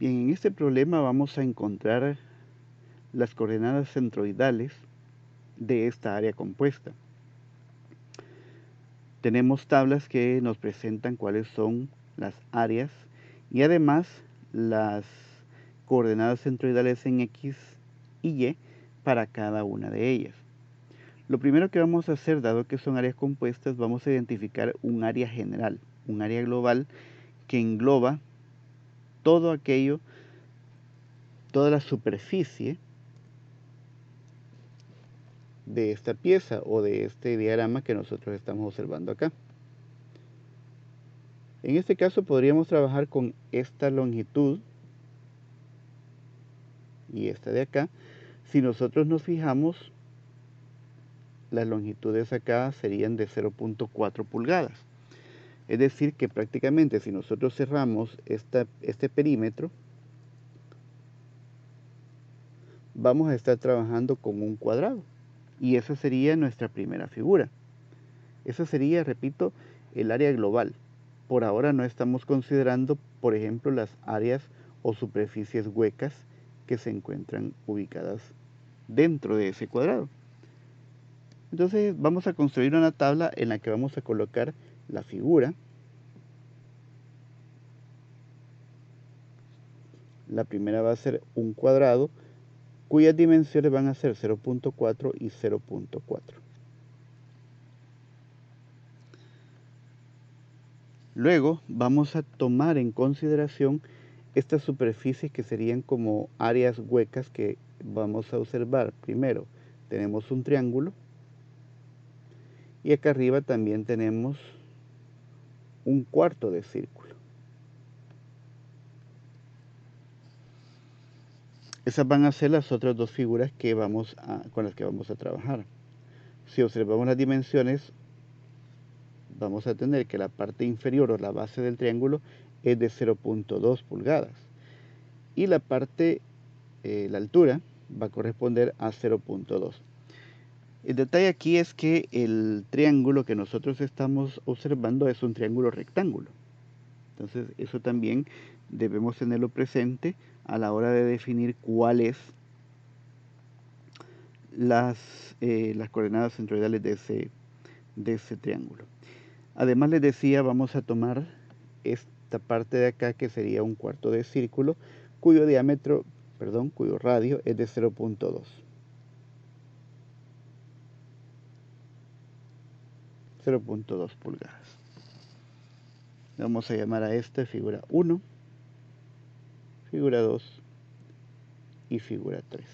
Bien, en este problema vamos a encontrar las coordenadas centroidales de esta área compuesta. Tenemos tablas que nos presentan cuáles son las áreas y además las coordenadas centroidales en X y Y para cada una de ellas. Lo primero que vamos a hacer, dado que son áreas compuestas, vamos a identificar un área general, un área global que engloba todo aquello, toda la superficie de esta pieza o de este diagrama que nosotros estamos observando acá. En este caso podríamos trabajar con esta longitud y esta de acá. Si nosotros nos fijamos, las longitudes acá serían de 0.4 pulgadas. Es decir, que prácticamente si nosotros cerramos este perímetro, vamos a estar trabajando con un cuadrado. Y esa sería nuestra primera figura. Esa sería, repito, el área global. Por ahora no estamos considerando, por ejemplo, las áreas o superficies huecas que se encuentran ubicadas dentro de ese cuadrado. Entonces vamos a construir una tabla en la que vamos a colocar la figura. La primera va a ser un cuadrado cuyas dimensiones van a ser 0.4 y 0.4. Luego vamos a tomar en consideración estas superficies que serían como áreas huecas que vamos a observar. Primero tenemos un triángulo y acá arriba también tenemos un cuarto de círculo. Esas van a ser las otras dos figuras que con las que vamos a trabajar. Si observamos las dimensiones, vamos a tener que la parte inferior o la base del triángulo es de 0.2 pulgadas y la parte, la altura, va a corresponder a 0.2. El detalle aquí es que el triángulo que nosotros estamos observando es un triángulo rectángulo. Entonces eso también debemos tenerlo presente a la hora de definir cuáles las coordenadas centroidales de ese triángulo. Además les decía, vamos a tomar esta parte de acá que sería un cuarto de círculo cuyo radio es de 0.2. 0.2 pulgadas. Vamos a llamar a esta figura 1, figura 2 y figura 3.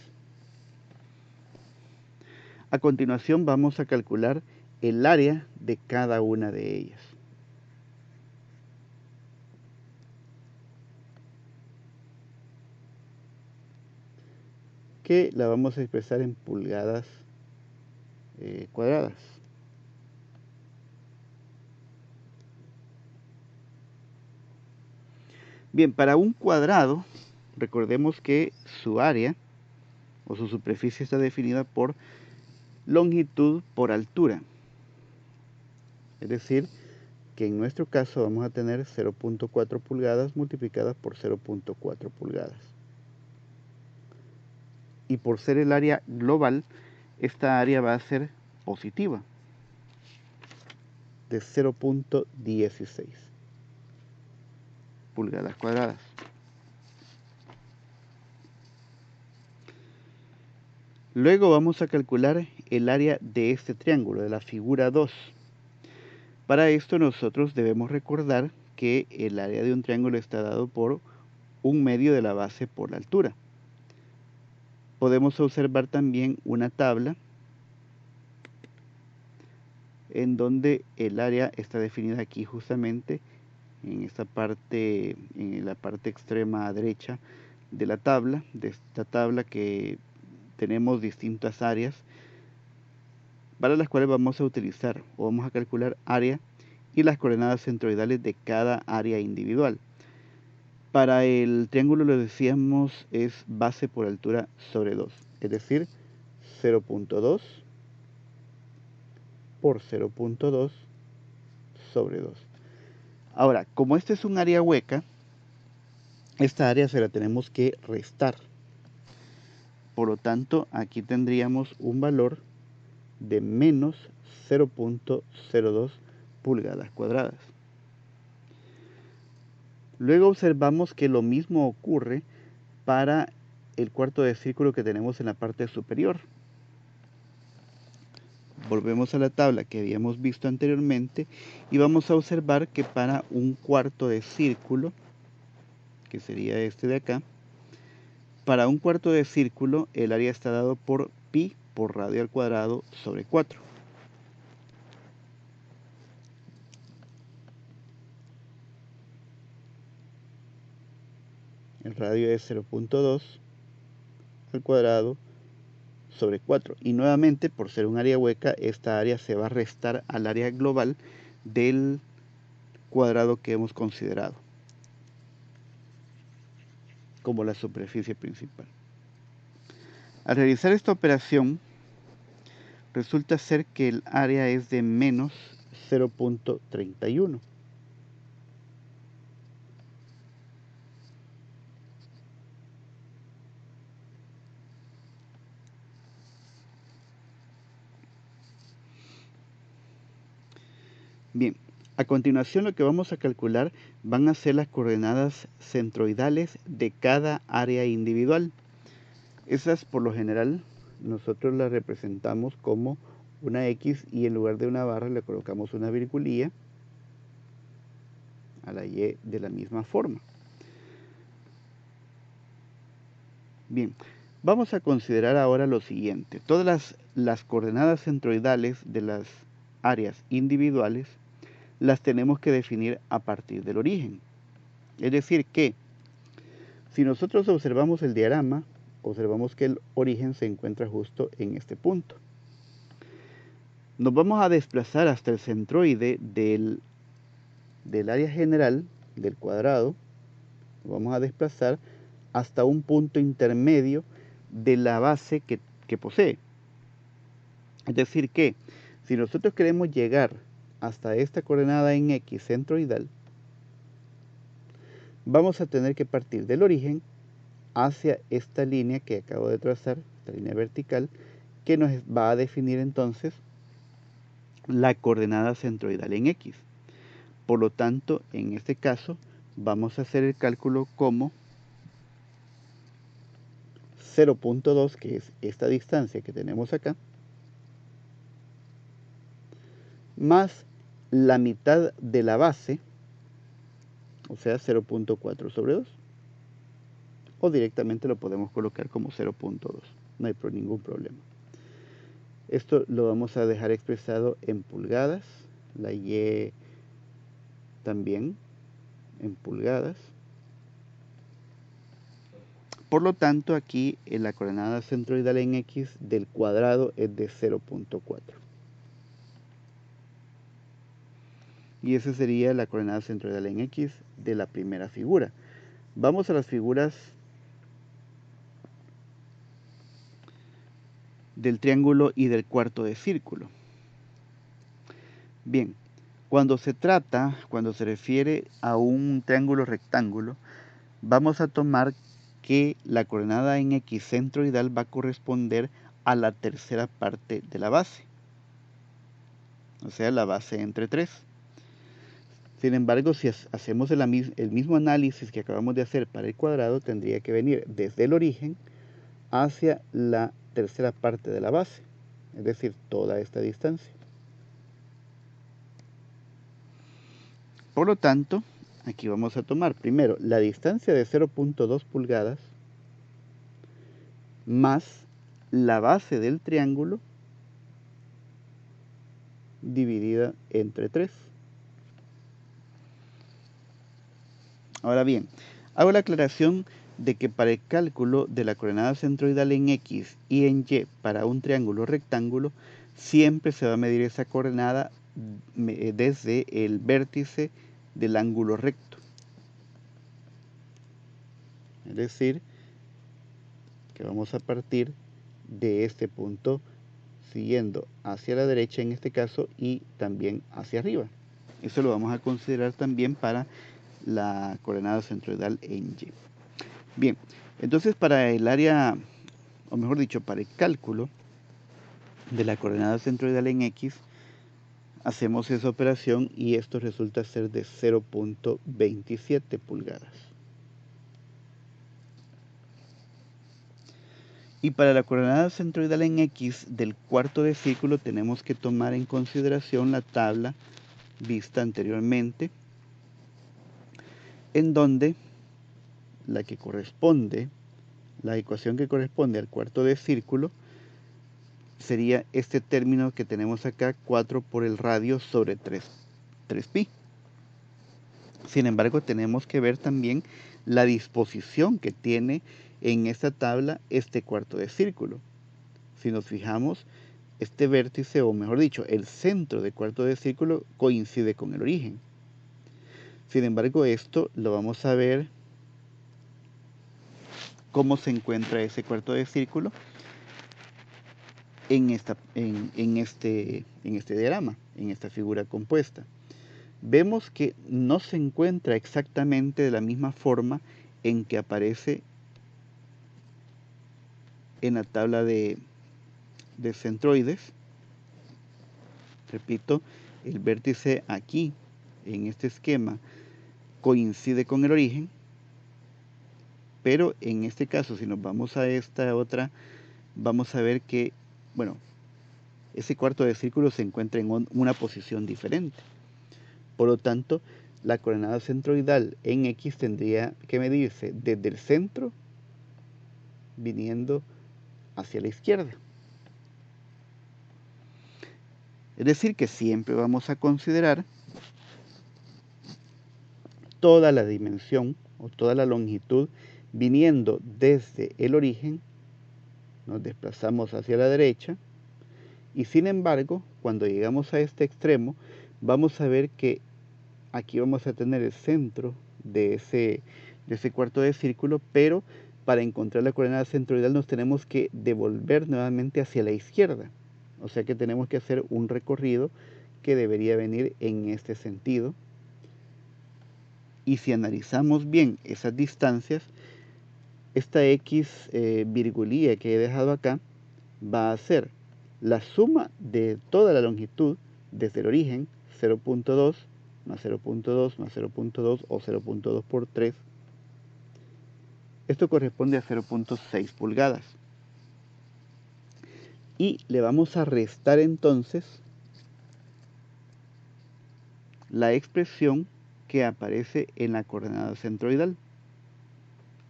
A continuación vamos a calcular el área de cada una de ellas. Que la vamos a expresar en pulgadas cuadradas. Bien, para un cuadrado, recordemos que su área o su superficie está definida por longitud por altura. Es decir, que en nuestro caso vamos a tener 0.4 pulgadas multiplicadas por 0.4 pulgadas. Y por ser el área global, esta área va a ser positiva, de 0.16 pulgadas cuadradas. Luego vamos a calcular el área de este triángulo, de la figura 2. Para esto nosotros debemos recordar que el área de un triángulo está dado por un medio de la base por la altura. Podemos observar también una tabla en donde el área está definida aquí justamente en esta parte, en la parte extrema derecha de la tabla, de esta tabla que tenemos distintas áreas para las cuales vamos a utilizar o vamos a calcular área y las coordenadas centroidales de cada área individual. Para el triángulo lo decíamos es base por altura sobre 2, es decir, 0.2 por 0.2 sobre 2. Ahora, como este es un área hueca, esta área se la tenemos que restar. Por lo tanto, aquí tendríamos un valor de menos 0.02 pulgadas cuadradas. Luego observamos que lo mismo ocurre para el cuarto de círculo que tenemos en la parte superior. Volvemos a la tabla que habíamos visto anteriormente y vamos a observar que para un cuarto de círculo, que sería este de acá, para un cuarto de círculo el área está dado por pi por radio al cuadrado sobre 4. El radio es 0.2 al cuadrado sobre 4. Y nuevamente, por ser un área hueca, esta área se va a restar al área global del cuadrado que hemos considerado como la superficie principal. Al realizar esta operación, resulta ser que el área es de menos 0.31. Bien, a continuación lo que vamos a calcular van a ser las coordenadas centroidales de cada área individual. Esas por lo general nosotros las representamos como una X y en lugar de una barra le colocamos una virgulilla a la Y de la misma forma. Bien, vamos a considerar ahora lo siguiente. Todas las coordenadas centroidales de las áreas individuales las tenemos que definir a partir del origen. Es decir que si nosotros observamos el diagrama, observamos que el origen se encuentra justo en este punto. Nos vamos a desplazar hasta el centroide del área general del cuadrado. Nos vamos a desplazar hasta un punto intermedio de la base que posee. Es decir que si nosotros queremos llegar hasta esta coordenada en X centroidal, vamos a tener que partir del origen hacia esta línea que acabo de trazar, esta línea vertical, que nos va a definir entonces la coordenada centroidal en X. Por lo tanto, en este caso, vamos a hacer el cálculo como 0.2, que es esta distancia que tenemos acá, más la mitad de la base, o sea 0.4 sobre 2, o directamente lo podemos colocar como 0.2, no hay ningún problema. Esto lo vamos a dejar expresado en pulgadas, la Y también en pulgadas. Por lo tanto, aquí en la coordenada centroidal en X del cuadrado es de 0.4. Y esa sería la coordenada centroidal en X de la primera figura. Vamos a las figuras del triángulo y del cuarto de círculo. Bien, cuando se refiere a un triángulo rectángulo, vamos a tomar que la coordenada en X centroidal va a corresponder a la tercera parte de la base, o sea, la base entre 3. Sin embargo, si hacemos el mismo análisis que acabamos de hacer para el cuadrado, tendría que venir desde el origen hacia la tercera parte de la base, es decir, toda esta distancia. Por lo tanto, aquí vamos a tomar primero la distancia de 0.2 pulgadas más la base del triángulo dividida entre 3. Ahora bien, hago la aclaración de que para el cálculo de la coordenada centroidal en X y en Y para un triángulo rectángulo, siempre se va a medir esa coordenada desde el vértice del ángulo recto. Es decir, que vamos a partir de este punto siguiendo hacia la derecha en este caso y también hacia arriba. Eso lo vamos a considerar también para la coordenada centroidal en Y. Bien, entonces para el área, o mejor dicho, para el cálculo de la coordenada centroidal en X, hacemos esa operación y esto resulta ser de 0.27 pulgadas. Y para la coordenada centroidal en X del cuarto de círculo tenemos que tomar en consideración la tabla vista anteriormente, en donde la ecuación que corresponde al cuarto de círculo sería este término que tenemos acá, 4 por el radio sobre 3pi. Sin embargo, tenemos que ver también la disposición que tiene en esta tabla este cuarto de círculo. Si nos fijamos, este vértice, o mejor dicho, el centro del cuarto de círculo coincide con el origen. Sin embargo, esto lo vamos a ver cómo se encuentra ese cuarto de círculo en este diagrama, en esta figura compuesta. Vemos que no se encuentra exactamente de la misma forma en que aparece en la tabla de centroides. Repito, el vértice aquí, en este esquema, coincide con el origen, pero en este caso, si nos vamos a esta otra, vamos a ver que, bueno, ese cuarto de círculo se encuentra en una posición diferente. Por lo tanto, la coordenada centroidal en X tendría que medirse desde el centro, viniendo hacia la izquierda. Es decir, que siempre vamos a considerar toda la dimensión o toda la longitud viniendo desde el origen, nos desplazamos hacia la derecha, y sin embargo, cuando llegamos a este extremo, vamos a ver que aquí vamos a tener el centro de ese cuarto de círculo, pero para encontrar la coordenada centroidal nos tenemos que devolver nuevamente hacia la izquierda. O sea que tenemos que hacer un recorrido que debería venir en este sentido. Y si analizamos bien esas distancias, esta X virgulilla que he dejado acá va a ser la suma de toda la longitud desde el origen, 0.2 más 0.2 más 0.2 o 0.2 por 3. Esto corresponde a 0.6 pulgadas. Y le vamos a restar entonces la expresión que aparece en la coordenada centroidal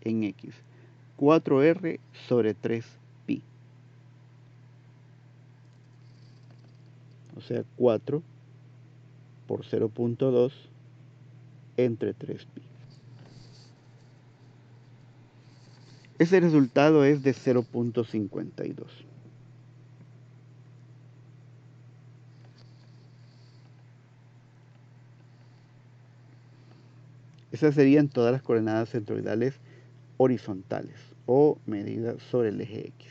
en X, 4r sobre 3pi. O sea, 4 por 0.2 entre 3pi. Ese resultado es de 0.52. Esas serían todas las coordenadas centroidales horizontales o medidas sobre el eje X.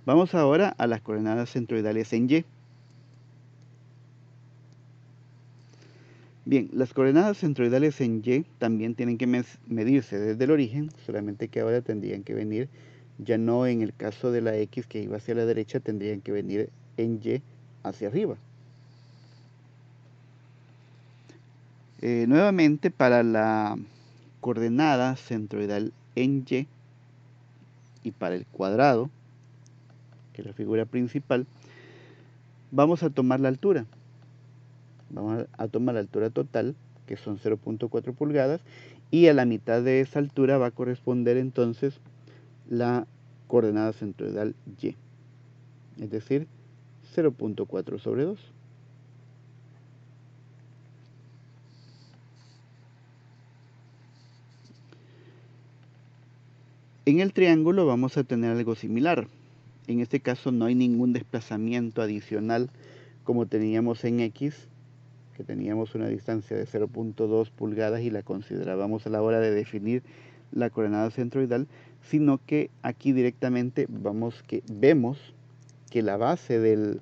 Vamos ahora a las coordenadas centroidales en Y. Bien, las coordenadas centroidales en Y también tienen que medirse desde el origen, solamente que ahora tendrían que venir, ya no en el caso de la X que iba hacia la derecha, tendrían que venir en Y hacia arriba. Nuevamente, para la coordenada centroidal en y para el cuadrado, que es la figura principal, vamos a tomar la altura. Vamos a tomar la altura total, que son 0.4 pulgadas, y a la mitad de esa altura va a corresponder entonces la coordenada centroidal Y, es decir, 0.4 sobre 2. En el triángulo vamos a tener algo similar. En este caso no hay ningún desplazamiento adicional como teníamos en X, que teníamos una distancia de 0.2 pulgadas y la considerábamos a la hora de definir la coordenada centroidal, sino que aquí directamente vemos que la base del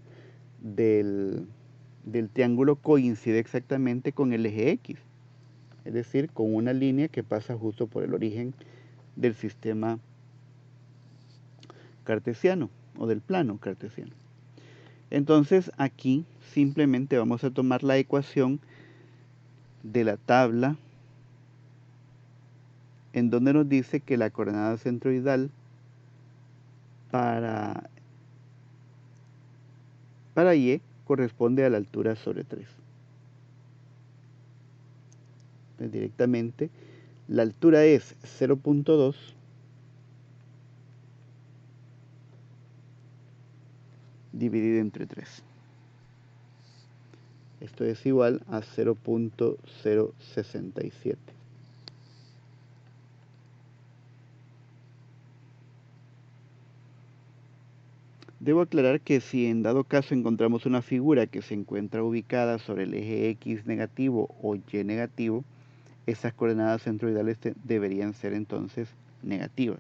triángulo coincide exactamente con el eje X. es decir, con una línea que pasa justo por el origen del sistema cartesiano o del plano cartesiano. Entonces aquí simplemente vamos a tomar la ecuación de la tabla en donde nos dice que la coordenada centroidal para Y corresponde a la altura sobre 3. Entonces, directamente la altura es 0.2 dividido entre 3. Esto es igual a 0.067. Debo aclarar que si en dado caso encontramos una figura que se encuentra ubicada sobre el eje X negativo o Y negativo, esas coordenadas centroidales deberían ser entonces negativas.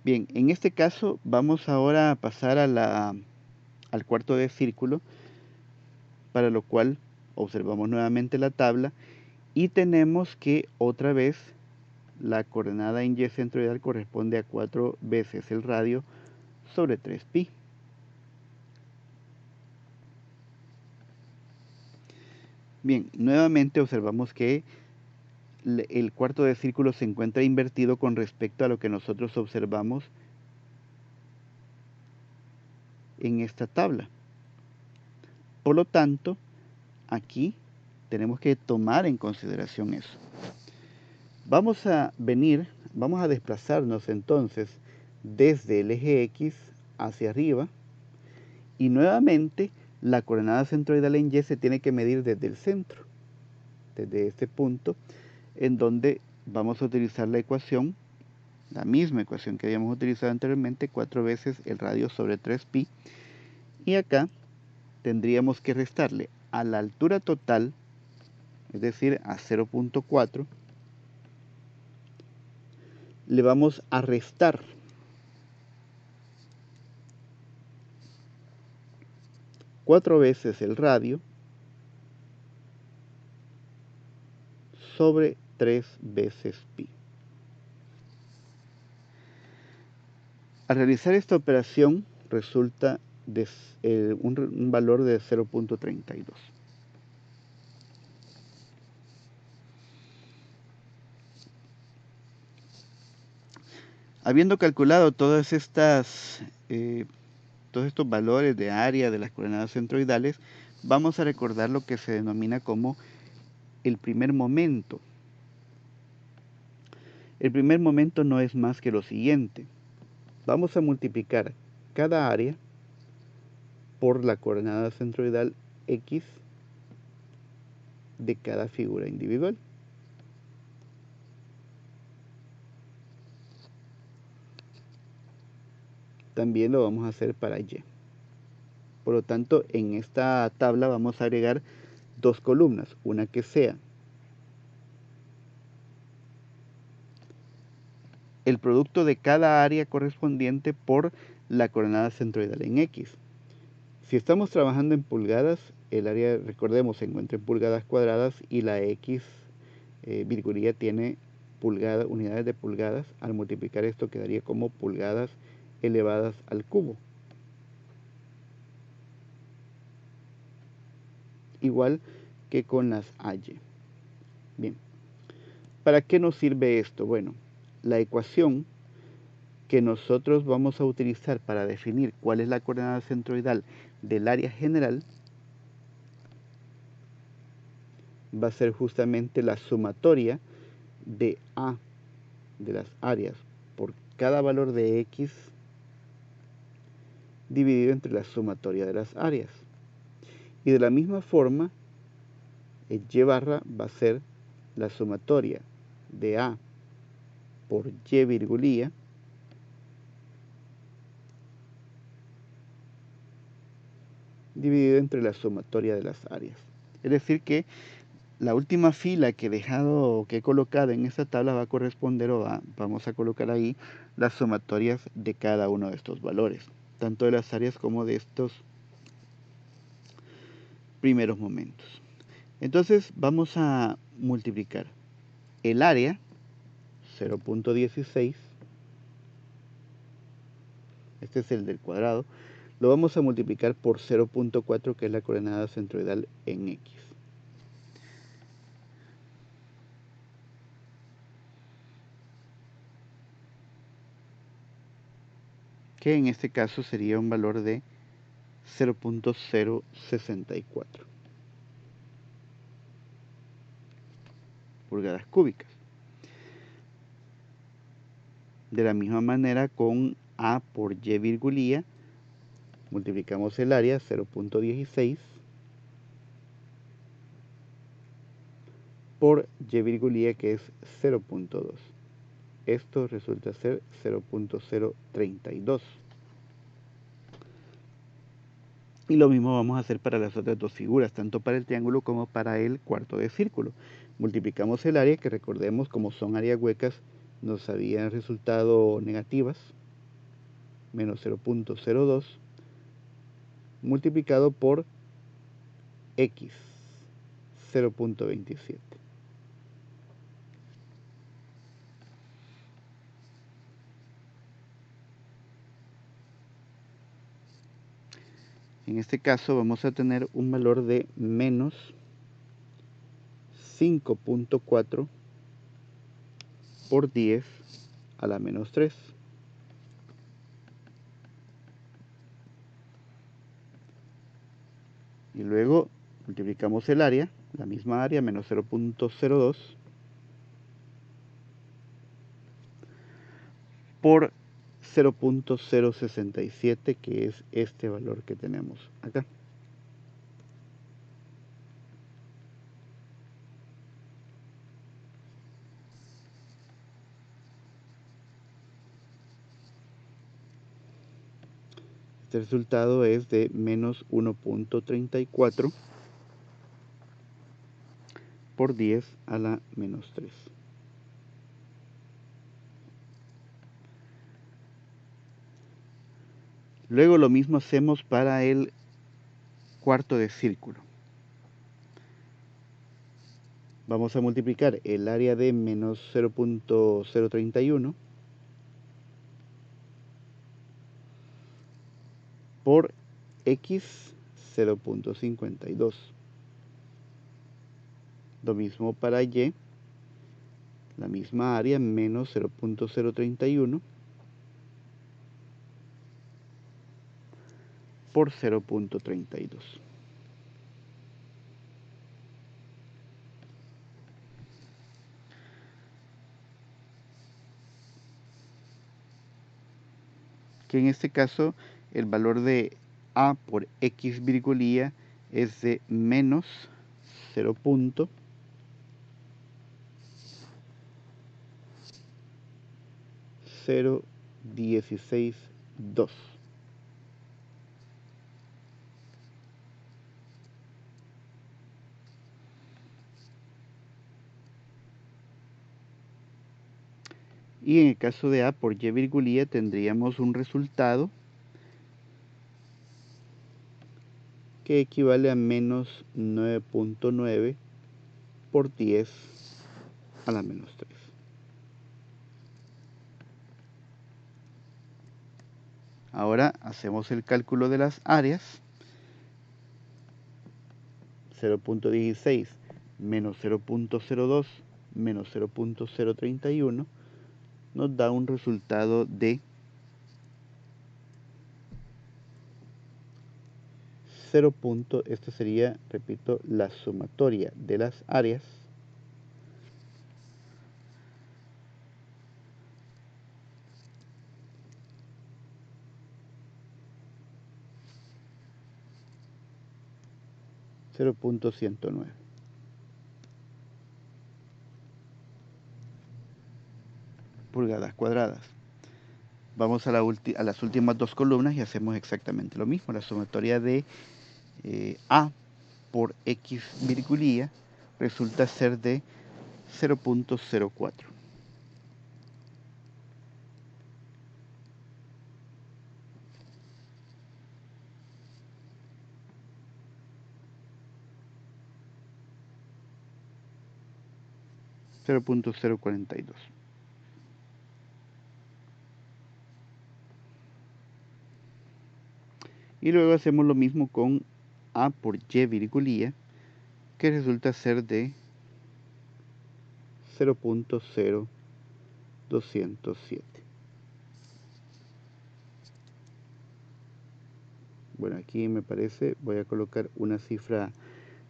Bien, en este caso vamos ahora a pasar al cuarto de círculo, para lo cual observamos nuevamente la tabla y tenemos que otra vez la coordenada en Y centroidal corresponde a 4 veces el radio sobre 3pi. Bien, nuevamente observamos que el cuarto de círculo se encuentra invertido con respecto a lo que nosotros observamos en esta tabla. Por lo tanto, aquí tenemos que tomar en consideración eso. Vamos a desplazarnos entonces desde el eje X hacia arriba y nuevamente la coordenada centroidal en Y se tiene que medir desde el centro, desde este punto, en donde vamos a utilizar la ecuación, la misma ecuación que habíamos utilizado anteriormente, 4 veces el radio sobre 3pi, y acá tendríamos que restarle a la altura total, es decir, a 0.4, le vamos a restar 4 veces el radio sobre 3 veces pi. Al realizar esta operación resulta un valor de 0.32. Habiendo calculado todos estos valores de área de las coordenadas centroidales, vamos a recordar lo que se denomina como el primer momento. El primer momento no es más que lo siguiente. Vamos a multiplicar cada área por la coordenada centroidal X de cada figura individual. También lo vamos a hacer para Y. Por lo tanto, en esta tabla vamos a agregar 2 columnas, una que sea el producto de cada área correspondiente por la coordenada centroidal en X. Si estamos trabajando en pulgadas, el área, recordemos, se encuentra en pulgadas cuadradas y la X virgulilla tiene unidades de pulgadas. Al multiplicar esto quedaría como pulgadas elevadas al cubo. Igual que con las AY. Bien, ¿para qué nos sirve esto? Bueno, la ecuación que nosotros vamos a utilizar para definir cuál es la coordenada centroidal del área general va a ser justamente la sumatoria de A de las áreas por cada valor de X dividido entre la sumatoria de las áreas. Y de la misma forma, el Y barra va a ser la sumatoria de A por Y virgulilla dividido entre la sumatoria de las áreas. Es decir que la última fila que he colocado en esta tabla va a corresponder vamos a colocar ahí las sumatorias de cada uno de estos valores, tanto de las áreas como de estos primeros momentos. Entonces vamos a multiplicar el área, 0.16, este es el del cuadrado, lo vamos a multiplicar por 0.4, que es la coordenada centroidal en X. Que en este caso sería un valor de 0.064 pulgadas cúbicas. De la misma manera con A por Y virgulía, multiplicamos el área, 0.16, por Y virgulía, que es 0.2. Esto resulta ser 0.032. Y lo mismo vamos a hacer para las otras dos figuras, tanto para el triángulo como para el cuarto de círculo. Multiplicamos el área, que recordemos, como son áreas huecas, nos habían resultado negativas, menos 0.02, multiplicado por X, 0.27. En este caso vamos a tener un valor de menos 5.4 por 10 a la menos 3. Y luego multiplicamos el área, la misma área, menos 0.02, por 0.067, que es este valor que tenemos acá. Este resultado es de menos 1.34 por 10 a la menos 3. Luego lo mismo hacemos para el cuarto de círculo. Vamos a multiplicar el área de menos 0.031 por X, 0.52. Lo mismo para Y, la misma área, menos 0.031 por 0.32. Que en este caso el valor de A por X virgulía es de menos 0.0162. Y en el caso de A por Y virgulía tendríamos un resultado que equivale a menos 9.9 por 10 a la menos 3. Ahora hacemos el cálculo de las áreas. 0.16 menos 0.02 menos 0.031 nos da un resultado de 0. Esta sería, repito, la sumatoria de las áreas .109 pulgadas cuadradas. Vamos a las últimas dos columnas y hacemos exactamente lo mismo. La sumatoria de A por X virgulía resulta ser de 0.04. 0.042. Y luego hacemos lo mismo con A por Y virgulilla, que resulta ser de 0.0207. Bueno, aquí me parece, voy a colocar una cifra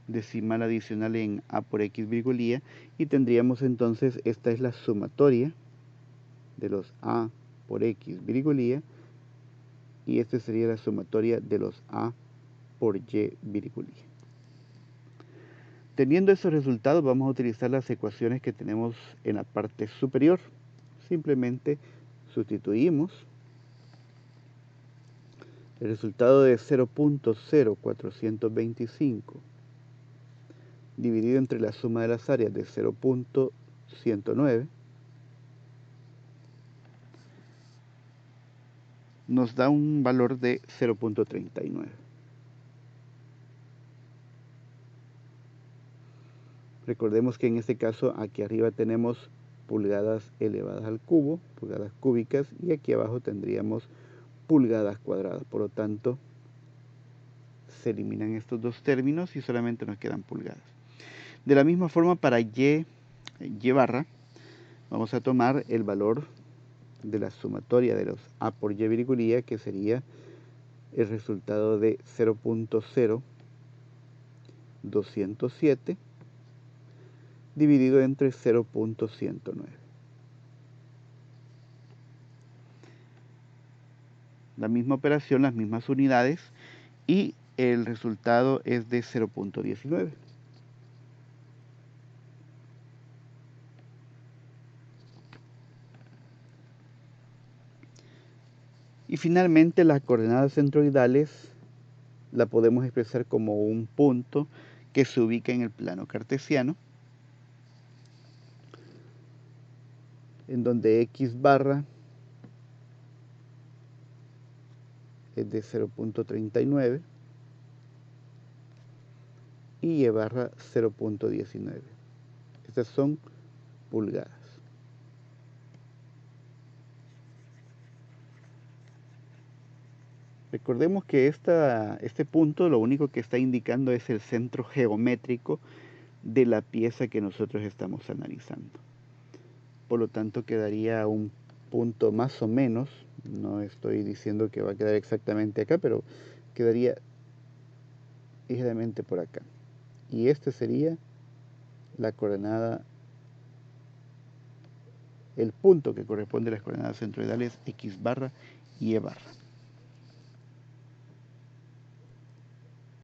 decimal adicional en A por X virgulilla y tendríamos entonces, esta es la sumatoria de los A por X virgulilla y esta sería la sumatoria de los A por Y virgulilla. Teniendo esos resultados, vamos a utilizar las ecuaciones que tenemos en la parte superior. Simplemente sustituimos el resultado de 0.0425 dividido entre la suma de las áreas de 0.109 nos da un valor de 0.39. Recordemos que en este caso aquí arriba tenemos pulgadas elevadas al cubo, pulgadas cúbicas, y aquí abajo tendríamos pulgadas cuadradas. Por lo tanto, se eliminan estos dos términos y solamente nos quedan pulgadas. De la misma forma, para y barra, vamos a tomar el valor de la sumatoria de los A por Y virgulilla, que sería el resultado de 0.0207 dividido entre 0.109. La misma operación, las mismas unidades, y el resultado es de 0.19. Y finalmente las coordenadas centroidales la podemos expresar como un punto que se ubica en el plano cartesiano, en donde X barra es de 0.39 y Y barra 0.19. Estas son pulgadas. Recordemos que este punto lo único que está indicando es el centro geométrico de la pieza que nosotros estamos analizando. Por lo tanto, quedaría un punto más o menos, no estoy diciendo que va a quedar exactamente acá, pero quedaría ligeramente por acá. Y este sería la coordenada, el punto que corresponde a las coordenadas centroidales X barra y Y barra.